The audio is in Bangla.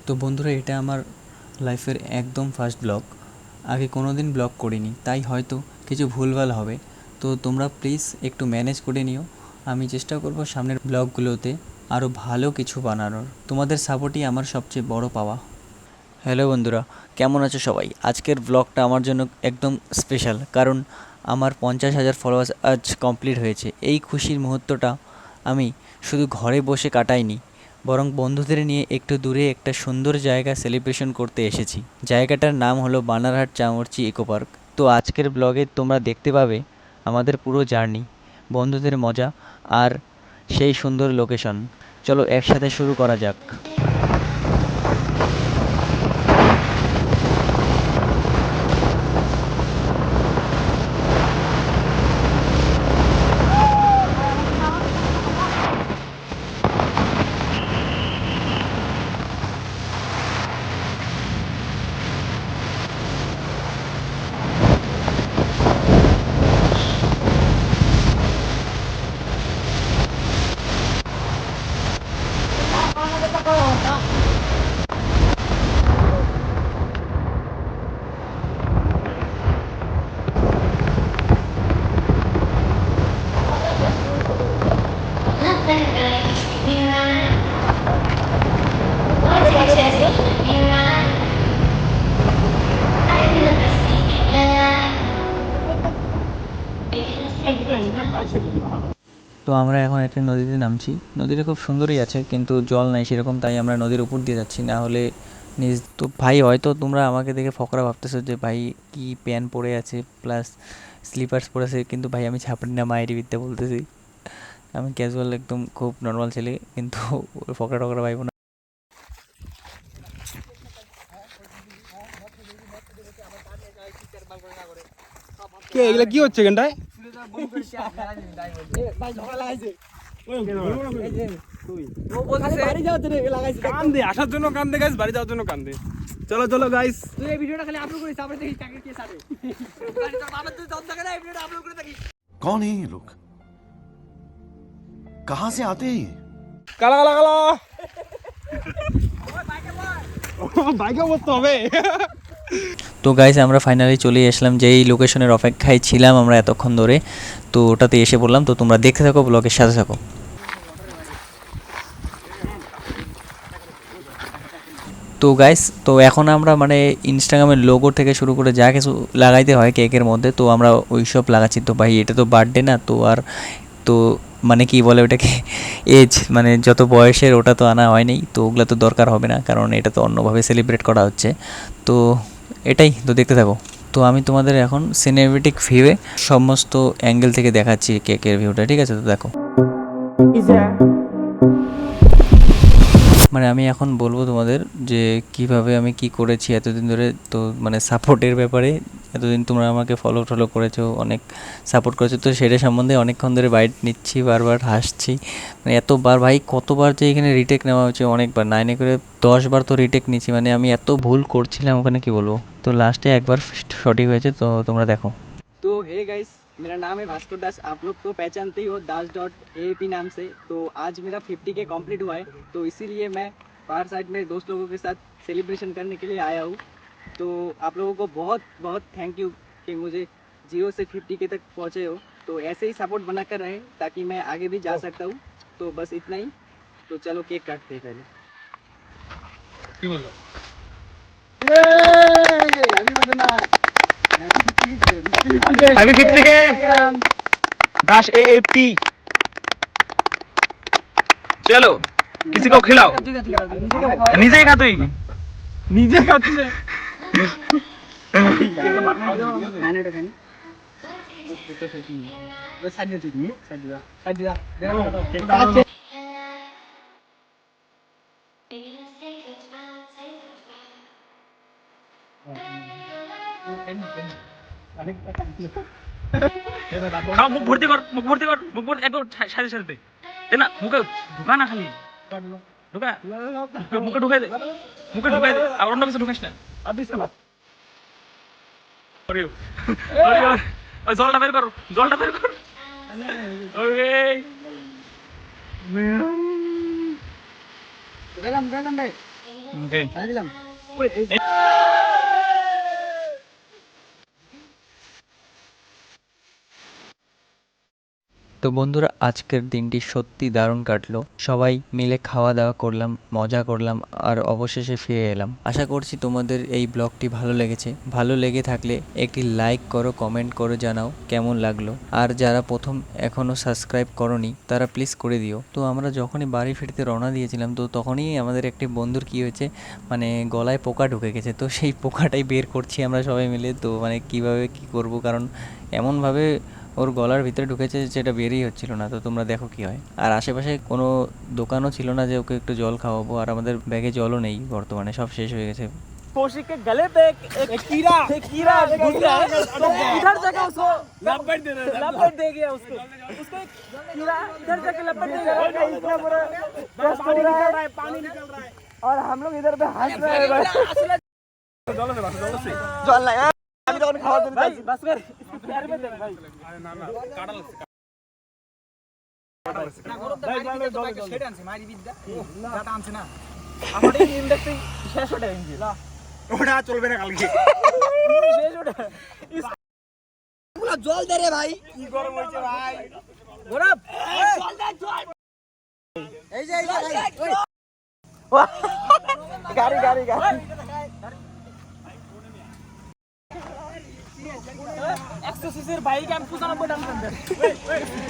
তো বন্ধুরা, এটা আমার লাইফের একদম ফার্স্ট ব্লগ। আগে কোনো দিন ব্লগ করিনি, তাই হয়তো কিছু ভুলভাল হবে। তো তোমরা প্লিজ একটু ম্যানেজ করে নিও। আমি চেষ্টা করব সামনের ব্লগগুলোতে আরও ভালো কিছু বানানোর। তোমাদের সাপোর্টই আমার সবচেয়ে বড় পাওয়া। হ্যালো বন্ধুরা, কেমন আছো সবাই? আজকের ব্লগটা আমার জন্য একদম স্পেশাল, কারণ আমার 50,000 ফলোয়ার্স আজ কমপ্লিট হয়েছে। এই খুশির মুহূর্তটা আমি শুধু ঘরে বসে কাটাইনি, বরং বন্ধুদের নিয়ে একটু দূরে একটা সুন্দর জায়গা সেলিব্রেশন করতে এসেছি। জায়গাটার নাম হলো বানারহাট চামরচি ইকো পার্ক। তো আজকের ব্লগে তোমরা দেখতে পাবে আমাদের পুরো জার্নি, বন্ধুদের মজা আর সেই সুন্দর লোকেশন। চলো একসাথে শুরু করা যাক। তো আমরা এখন একটা নদীতে নামছি। নদীটা খুব সুন্দরই আছে, কিন্তু জল নাই সেরকম, তাই আমরা নদীর উপর দিয়ে যাচ্ছি, না হলে নিজ। তো ভাই, হয়তো তোমরা আমাকে দেখে ফকরা ভাবতেছো যে ভাই কি প্যান্ট পরে আছে প্লাস স্লিপার্স পরে আছে, কিন্তু ভাই আমি ছাপড়ি না, মায়েরই বিদ্যা বলতেছি। আমি ক্যাজুয়াল, একদম খুব নর্মাল ছেলে, কিন্তু ফকরা টকরা ভাইব না। কে এগুলা কি হচ্ছে এখানটায়? কান্দে আসার জন্য কান্দে গাইস, বাড়ি যাওয়ার জন্য কান্দে। চলো চলো গাইস, তুই এই ভিডিওটা খালি আপলোড করিস, তারপরে দেখিস কাকে কে সাথে তোর বাবার তুই দম থাকে না, এই ভিডিওটা আপলোড করে থাকিস। कौन है ये लोग? कहां से आते हैं ये? কালা কালা কালা বাইকে বসতে হবে। তো গাইস, আমরা ফাইনালি চলে আসলাম যেই লোকেশনের অপেক্ষায় ছিলাম আমরা এতক্ষণ ধরে। তো ওটাতে এসে বললাম, তো তোমরা দেখতে থাকো, ব্লগের সাথে থাকো। তো গাইস, তো এখন আমরা মানে ইনস্টাগ্রামের লোগো থেকে শুরু করে যা কিছু লাগাইতে হয় কেকের মধ্যে, তো আমরা ওই সব লাগাচ্ছি। তো ভাই, এটা তো বার্থডে না, তো আর তো মানে কি বলে ওটাকে, এজ মানে যত বয়সের ওটা তো আনা হয়নি, তো ওগুলো তো দরকার হবে না, কারণ এটা তো অন্যভাবে সেলিব্রেট করা হচ্ছে। তো এটাই তো, দেখতে থাকো। তো আমি তোমাদের এখন সিনেমেটিক ভিউয়ে সমস্ত অ্যাঙ্গেল থেকে দেখাচ্ছি কেকের ভিউটা, ঠিক আছে? তো দেখো, মানে আমি এখন বলবো তোমাদের যে কিভাবে আমি কি করেছি এতদিন ধরে। তো মানে সাপোর্টের ব্যাপারে, এতদিন তোমরা আমাকে ফলো টলো করেছো, অনেক সাপোর্ট করেছো, তো সেটা সম্বন্ধে অনেকক্ষণ ধরে বাইট নিচ্ছি, বারবার হাসছি। মানে এতবার ভাই, কতবার যে এখানে রিটেক নেওয়া হচ্ছে, অনেকবার, 9 করে 10বার তো রিটেক নিচ্ছি। মানে আমি এত ভুল করছিলাম ওখানে, কি বলবো। তো লাস্টে একবার সঠিক হয়েছে, তো তোমরা দেখো। तो हे गाइस, मेरा नाम है भास्कर दास, आप लोग तो पहचानते ही हो दास डॉट ए नाम से। तो आज मेरा 50 के कंप्लीट हुआ है, तो इसीलिए मैं बाहर साइड में दोस्त लोगों के साथ सेलिब्रेशन करने के लिए आया हूँ। तो आप लोगों को बहुत बहुत थैंक यू कि मुझे 0 से 50 के तक पहुँचे हो। तो ऐसे ही सपोर्ट बना कर रहे ताकि मैं आगे भी जा सकता हूँ। तो बस इतना ही। तो चलो केक काटते हैं पहले। কি বললো? আমি 50 के दाश AFT। चलो किसी को खिलाओ, নিজেই খা, তুই নিজে খাচ্ছে। খাও, মুখ ভর্তি কর, মুখ ভর্তি কর, মুখ ভর্তি একদম সাথে সাথে দে না, মুখে ঢুকা না, খালি ঢুকা, মুখে ঢুকাই দে, মুখে ঢুকাই দে, আর অন্য কিছু ঢুকাস না। ওই জলটা বের কর, জলটা বের কর। ওকে দিলাম। তো বন্ধুরা, আজকের দিনটি সত্যি দারুণ কাটলো। সবাই মিলে খাওয়া দাওয়া করলাম, মজা করলাম, আর অবশেষে ফিরে এলাম। আশা করছি তোমাদের এই ব্লগটি ভালো লেগেছে। ভালো লেগে থাকলে একটি লাইক করো, কমেন্ট করে জানাও কেমন লাগলো। আর যারা প্রথম এখনও সাবস্ক্রাইব করনি তারা প্লিজ করে দিও। তো আমরা যখনই বাড়ি ফিরতে রওনা দিয়েছিলাম, তো তখনই আমাদের একটি বন্ধুর কী হয়েছে, মানে গলায় পোকা ঢুকে গেছে। তো সেই পোকাটাই বের করছি আমরা সবাই মিলে। তো মানে কীভাবে কী করব, কারণ এমনভাবে ওর গলার ভিতরে ঢুকেছে যেটা বেরিয়ে হচ্ছিল না। তো তোমরা দেখো কি হয়। আর আশেপাশে কোনো দোকানও ছিল না যে ওকে একটু জল খাওয়াবো, আর আমাদের ব্যাগে জলও নেই বর্তমানে, সব শেষ হয়ে গেছে। कौशिक के गले पे एक कीड़ा घुस गया है, तो इधर जाके उसको लपेट दे गया उसको एक कीड़ा इधर जाके लपेट दे गया। इतना बड़ा कष्ट हो रहा है, पानी निकल रहा है और हम लोग इधर पे हंस रहे हैं भाई। जल ना यार, अभी तो खावा दे भाई, बस कर यार में दे भाई। अरे ना काटा लगছে না গরম দে মারি বিদ্যা বাইকে ছেড়ে আনছে, মারি বিদ্যা জাতা আনছে না আমাদের ইন্ডাস্ট্রি শেষ হয়ে গেছে। লা ওটা চলবে না কালকে শেষ ওটা পুরো জল দে রে ভাই, কি গরম হইছে ভাই। গরম জল দে, জল এই যে ভাই গাড়ি एक्सरसाइज भाई के हम पूछना पड़ा